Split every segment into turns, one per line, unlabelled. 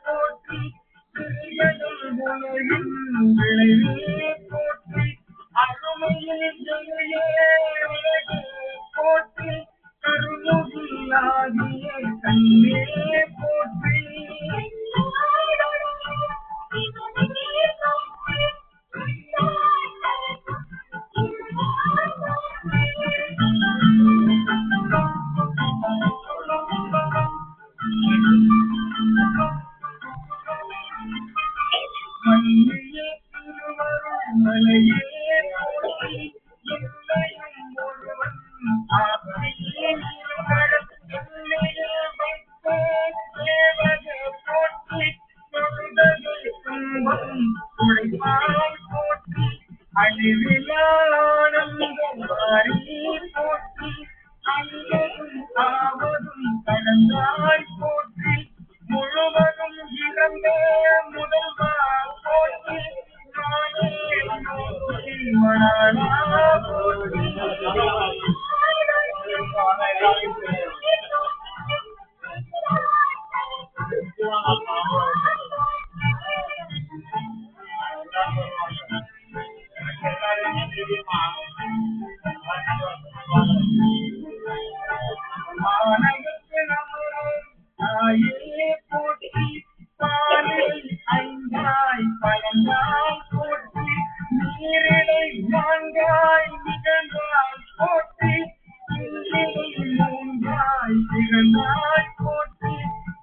போற்றி சிறியதும் உலகின் விளைவே போற்றி அருமையில் ஜெயே உலகே போற்றி கருமுகிலாகிய கண்ணே போற்றி மல்லியே திருவருள் மலையே போற்றி என்னையும் ஒருவன் ஆசையே என்னையே வைத்த சேவக போற்றி தொழுதலை துன்பம் துடைப்பாய் போற்றி அழிவிலானந்தம் வாரி போற்றி அங்கதும் ஆவதும் கடந்தாய் போற்றி முழுவதும் இறந்த முதல்வா போற்றி நானே போற்றி மணாளா போற்றி மானகத்து நமரே தாயே போற்றி பாலில் ஐந்தாய் பழந்தாய் போற்றி நீரிடை நான்காய் நிகழ்ந்தாய் போற்றி மூன்றாய் திகழ்ந்தாய் போற்றி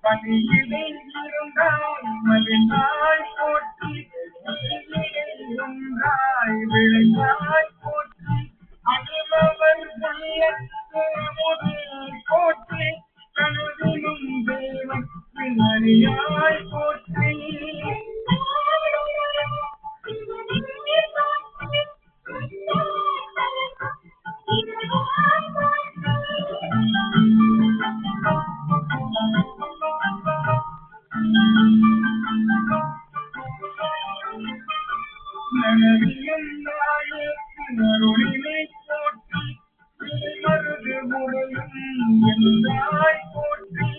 பணியிடை இருந்தாய் மகிழ்ந்தாய் போற்றி ஒன்றாய் விளைந்தாய் போற்றி அகிலவர் போற்றி கனவிலும் தேவற்கு அறியாய் போற்றி நனவியும் நாயருளினை போற்றி மருது முறையும் என்றாய் போற்றி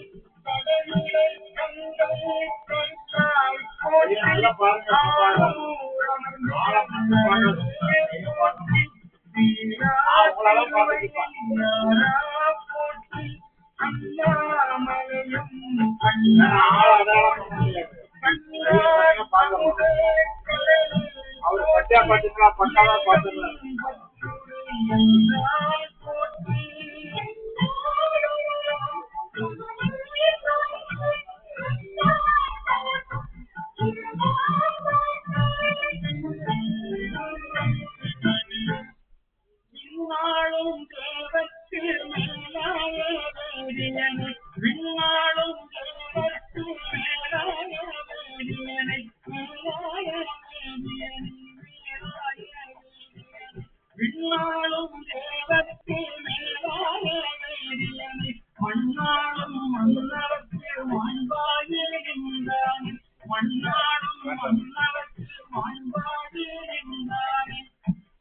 கடலிலை கங்கை கண்டாய் போற்றி போற்றி போற்றி அண்ணாமலையும்
அவர் பட்டியா பாட்டுங்களா பட்டாவா பாட்டுங்களா
விண்ணாளும் தேவத்து மேலாய வேதியனை விண்ணாளும் தேவத்து மேலாய வேதியனை மேலாய வேதியனை விண்ணாளும் தேவத்து மேலாய வேதியனை மண்ணாளும் மன்னவத்து மாண்பாயிருந்தானே மண்ணாளும் மன்னவத்து மாண்பாயிருந்தானே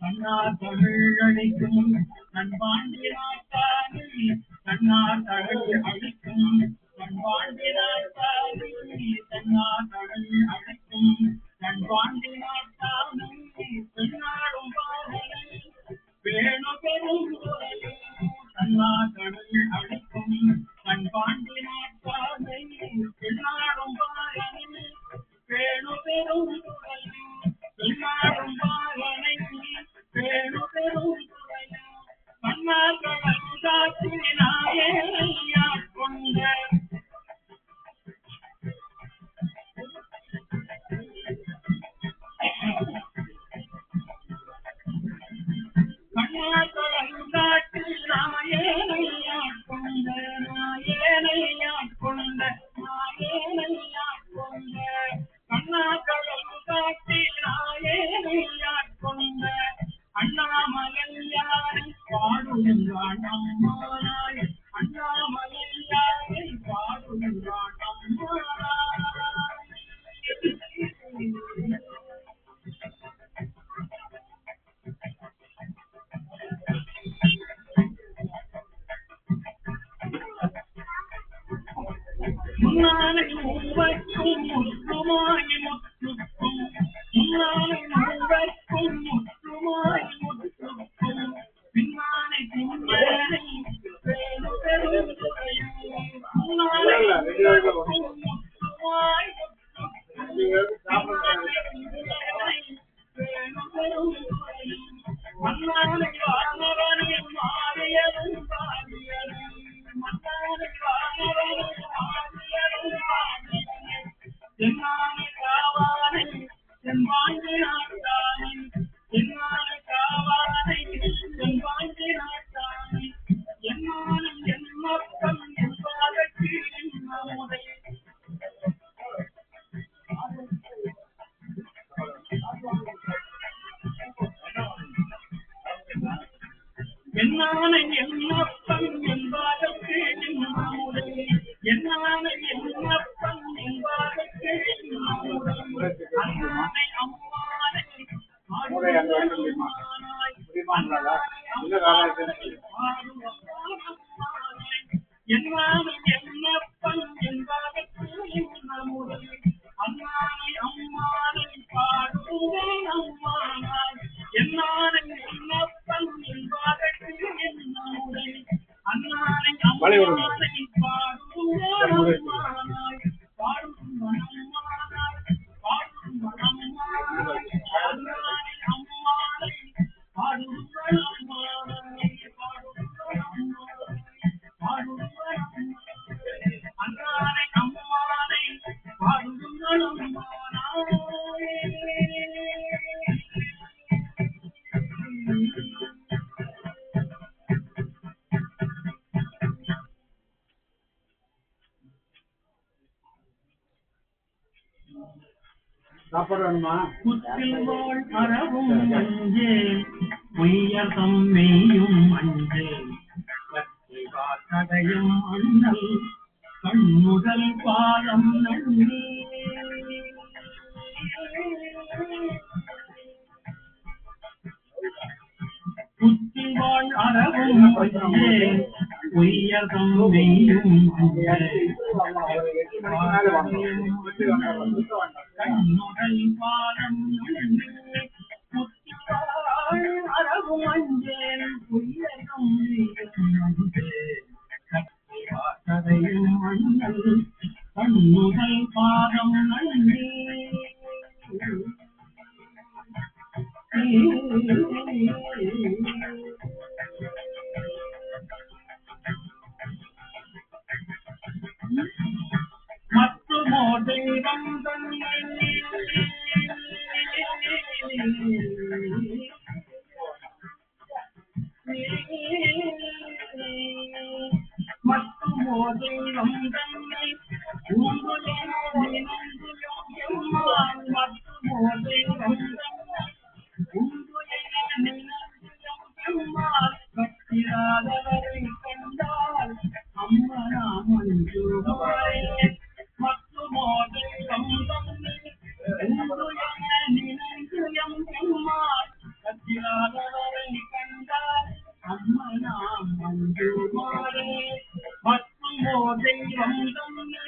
தன்னார் தமிழ் அழிக்கும் நண்பாண்டி நாட்டானே தன்னார் தமிழ் அழிக்கும் நண்பாண்டி நாட்டானே தன்னார் தமிழ் அழிக்கும் நண்பாண்டி நாட்டானே பெண்ணாடும் பாடலை வேணு பெரும் தன்னார் தமிழ் அழிக்கும் நண்பாண்டி நாட்டானே பெண்ணாடும் பாடலை வேணு பெரும் பெண்ணாடும் பாடலை வேணு பெரும் மன்னார்கள் காத்தினாயே கொண்ட மூவர்க்கும் முற்றுமாய் முற்றுக்கும் முன்னாலை மூவர்க்கும் முற்றுமாய் முற்றுக்கும் பின்னாலை பின்னலை பேரு பெரும் முன்னாலை மூவர்க்கும் முற்றுமாய் மன்னாலை வானவனை மாறியதும் பாடியதும் மன்னாலை வானவனை மாறியதும் பாடியதும் என்னாலை காவானை சென்பாண்டி நாட்டானை என்னாலை காவானை சென்பாண்டி நாட்டானை என்னாலும் என்னப்பன் என்பதற்கு நம்முடைய என்னான என்னப்பன் என்பதற்கு நம்முடைய என்னான என்னப்பன் என்பதற்கு நம்முடைய அண்ணனை அம்மானை என்னான என்னப்பன் என்பதற்கு நம்முடைய அண்ணனை அம்மானை பாடுவேன் அம்மானாய் என்னான என்னப்பன் என்பதற்கு நம்முடைய அண்ணனை அம்மானை பாடுவேன் அம்மானாய் பாடும் அம்மானாய் பாடும் அம்மானாய் அண்ணனை அம்மானை பாடுவேன் அம்மானாய் பாடும் அம்மானாய் பாடும் அண்ணனை அம்மானை பாடுங்கள் அம்மானாய் குத்தில் வாழ் அறவும் அஞ்சேல் உயர்தம் மெய்யும் அஞ்சேல் கத்தை வாசடையும் அண்ணல் கண்ணுதல் பாதம் நன்றி குத்தில் வாழ் அறவும் அஞ்சேல் உயர்தம் மெய்யும் அஞ்சேல் கண்ணுதல் பாதம் நன்றி குத்தில் அறவும் அஞ்சேல் உயர்தம் மெய்யும் அஞ்சேல் கத்தை வாசடையும் அண்ணல் கண்ணுதல் பாதம் நன்றி மற்றுமோ தெய்வம் தன்னை மற்றுமோ தெய்வம் தன்னை மற்றுமோ தெய்வம் கட்டிராதவரை கண்டால் அம்மனா மஞ்சுவாரே மற்றுமோ தெய்வம் தன்னை நினைந்து எம் பெம்மாள் கட்டிராதவரை கண்டால் அம்மனா மஞ்சுவாரே மற்றுமோ தெய்வம் தன்னை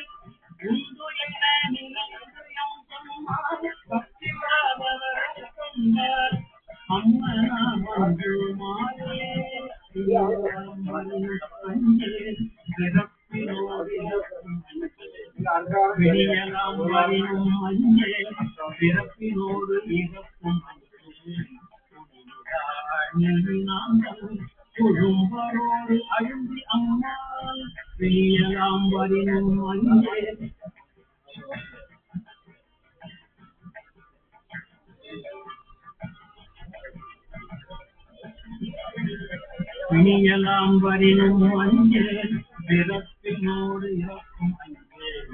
உண்டு என நினைந்து எம் பெம்மாள் கட்டிராதவரை கண்டால் அம்மனா மஞ்சுவாரே விடியலாம் வரினும் அஞ்சே பிறப்பினோடு இறக்கும் குழும்பரோடு அழுந்தி அம்மாள் விடியலாம் வரினும் அஞ்சே விணியலாம் வரினும் அஞ்சேல் பிறப்பினோடு இறக்கும் அஞ்சேல்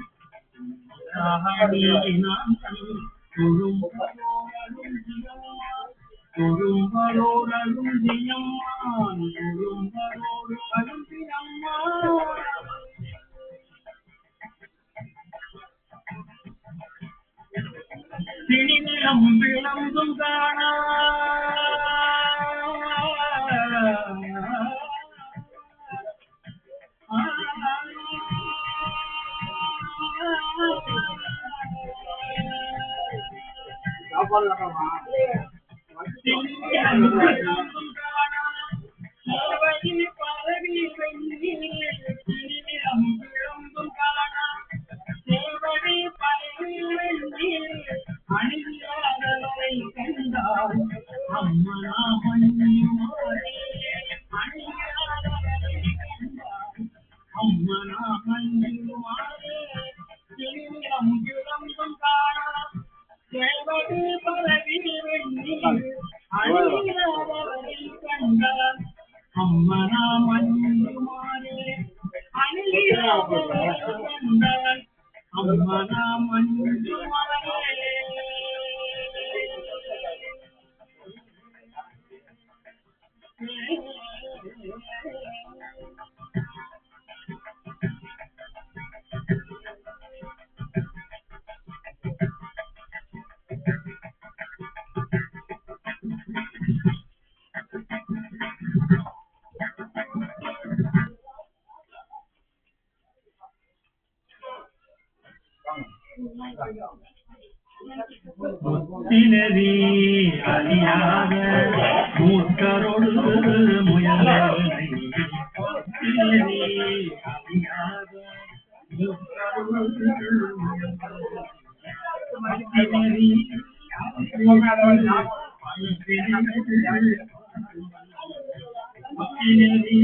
தொழும்பரோடு அழுந்தியம்மான் தொழும்பரோடு அழுந்தியம்மான் திணிநிலம் விளங்கும் காணா முத்தினரி அழியாத மூத்தரோடு முயலை முத்தினரி அழியாத மூத்தரோடு முத்தினரி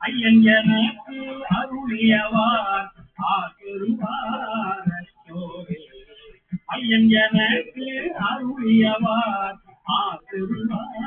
ஐயன் எனக்கு அருளியவார் ஆசிர்வாத ஐயன் எனக்கு அருளியவார் ஆசிர்வாத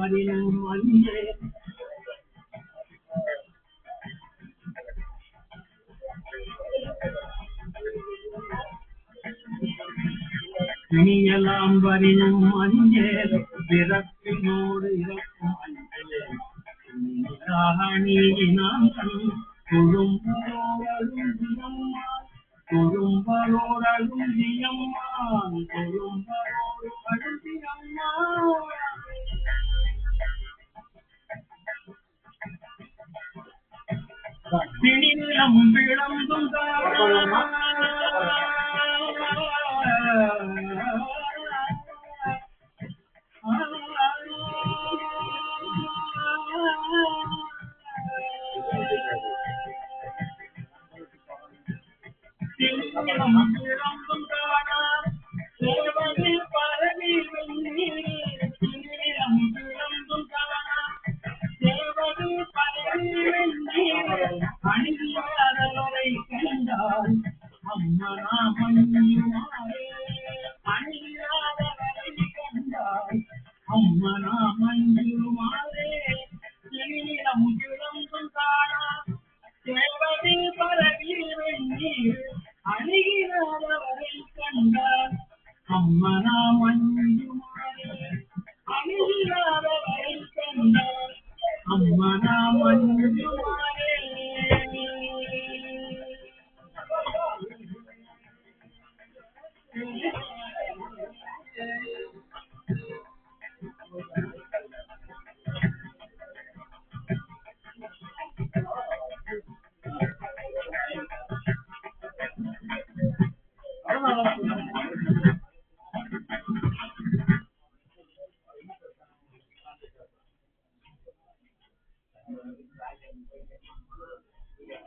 வரினும் அஞ்சே இனியெல்லாம் வரினும் அஞ்சேல் பிறப்பினோடு இறக்கும் அஞ்சேல் நீயினான் கண் தொழும்பரோரழுந்தியம்மான் தொழும்பரோரழுந்தியம்மான் தொழும்பரோடு அழுந்தியம்மான் பிணிலம் விளம்பும் அணியாதவரை கண்டால் அம்மனா மஞ்சுமாரே அணியாதவரை கண்டால் அம்மனா மஞ்சுமாரே இனியம் கிளம்பும் காணா தேவதி பரவி வெண்ணீர் அணியாதவரை கண்டால் அம்மனா மஞ்சுமாரே அணியாதவரை கண்டால் அம்மனா மஞ்சுமாரே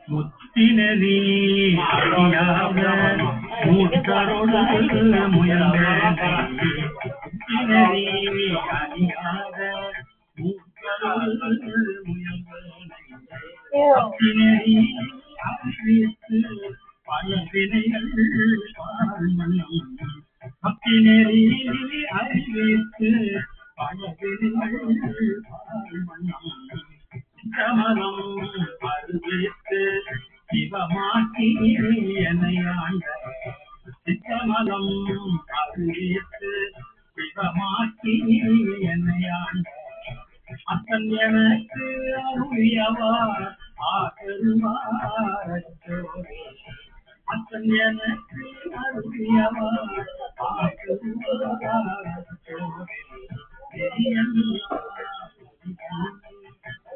முத்தினரி அறியாத மூட்டரோடு முயல்வே முத்தினரி அறியாத மூட்டரோடு முயல்வே முத்தினரி அறிவித்து பல வினைகள் வாழ்மணம் பக்தினரி அறிவித்து பல வினைகள் வாழ்மணம் கமலம் அறிவித்து சிவமாக்கி என்னையாண்ட சித்தமலம் அறிவித்து சிவமாக்கி என்னையாண்ட அத்தன் எனக்கு அருளியவார் ஆகருவாரச்சோரே அத்தன் எனக்கு அருளியவார் ஆகருவாரச்சோரே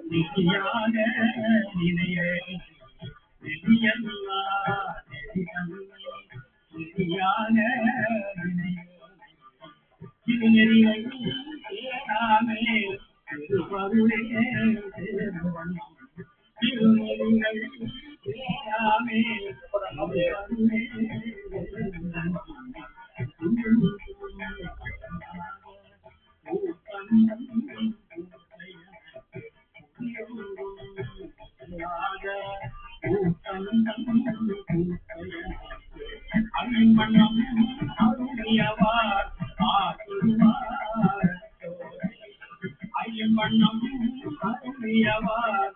நிதியாக நினைவே நிதியல்லா நிதியாக நினைவே திருநெறியை சேராமே திருப்பருளே சேருவண்ணம் திருநெறியை சேராமே திருப்பருளே அணிமணம் அருளியவார் ஆகுவார் அணிமணம் அருளியவார்